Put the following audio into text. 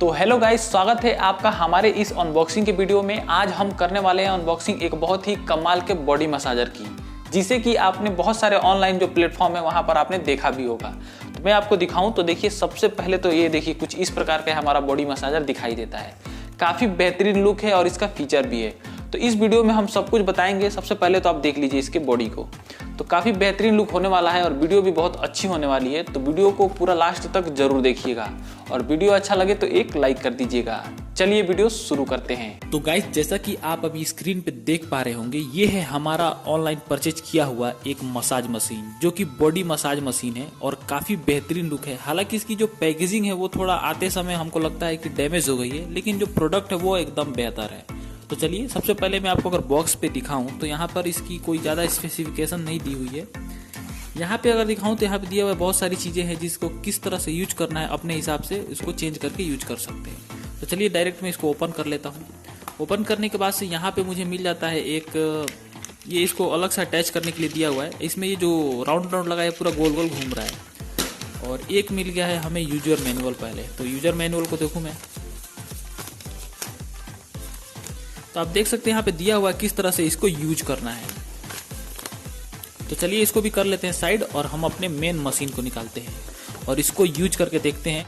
तो hello guys, स्वागत है आपका हमारे इस अनबॉक्सिंग के वीडियो में। आज हम करने वाले हैं अनबॉक्सिंग एक बहुत ही कमाल के बॉडी मसाजर की, जिसे कि आपने बहुत सारे ऑनलाइन जो प्लेटफॉर्म है वहां पर आपने देखा भी होगा। तो मैं आपको दिखाऊं तो देखिए, सबसे पहले तो ये देखिए कुछ इस प्रकार का हमारा बॉडी मसाजर दिखाई देता है। काफ़ी बेहतरीन लुक है और इसका फीचर भी है। तो इस वीडियो में हम सब कुछ बताएंगे। सबसे पहले तो आप देख लीजिए इसके बॉडी को, तो काफ़ी बेहतरीन लुक होने वाला है और वीडियो भी बहुत अच्छी होने वाली है। तो वीडियो को पूरा लास्ट तक जरूर देखिएगा और वीडियो अच्छा लगे तो एक लाइक कर दीजिएगा। चलिए वीडियो शुरू करते हैं। तो गाइस, जैसा कि आप अभी स्क्रीन पे देख पा रहे होंगे, ये है हमारा ऑनलाइन परचेज किया हुआ एक मसाज मशीन, जो कि बॉडी मसाज मशीन है और काफ़ी बेहतरीन लुक है। हालांकि इसकी जो पैकेजिंग है वो थोड़ा आते समय हमको लगता है कि डैमेज हो गई है, लेकिन जो प्रोडक्ट है वो एकदम बेहतर है। तो चलिए, सबसे पहले मैं आपको अगर बॉक्स पे दिखाऊं तो यहाँ पर इसकी कोई ज़्यादा स्पेसिफिकेशन नहीं दी हुई है। यहाँ पे अगर दिखाऊं तो यहाँ पे दिया हुआ बहुत सारी चीज़ें हैं जिसको किस तरह से यूज करना है, अपने हिसाब से इसको चेंज करके यूज कर सकते हैं। तो चलिए डायरेक्ट मैं इसको ओपन कर लेता हूँ। ओपन करने के बाद से यहाँ पे मुझे मिल जाता है एक, ये इसको अलग से अटैच करने के लिए दिया हुआ है। इसमें ये जो राउंड लगा है पूरा गोल गोल घूम रहा है। और एक मिल गया है हमें यूजर मैनुअल। पहले तो यूजर मैनुअल को देखूँ मैं, तो आप देख सकते हैं यहाँ पे दिया हुआ है किस तरह से इसको यूज करना है। तो चलिए इसको भी कर लेते हैं साइड और हम अपने मेन मशीन को निकालते हैं और इसको यूज करके देखते हैं।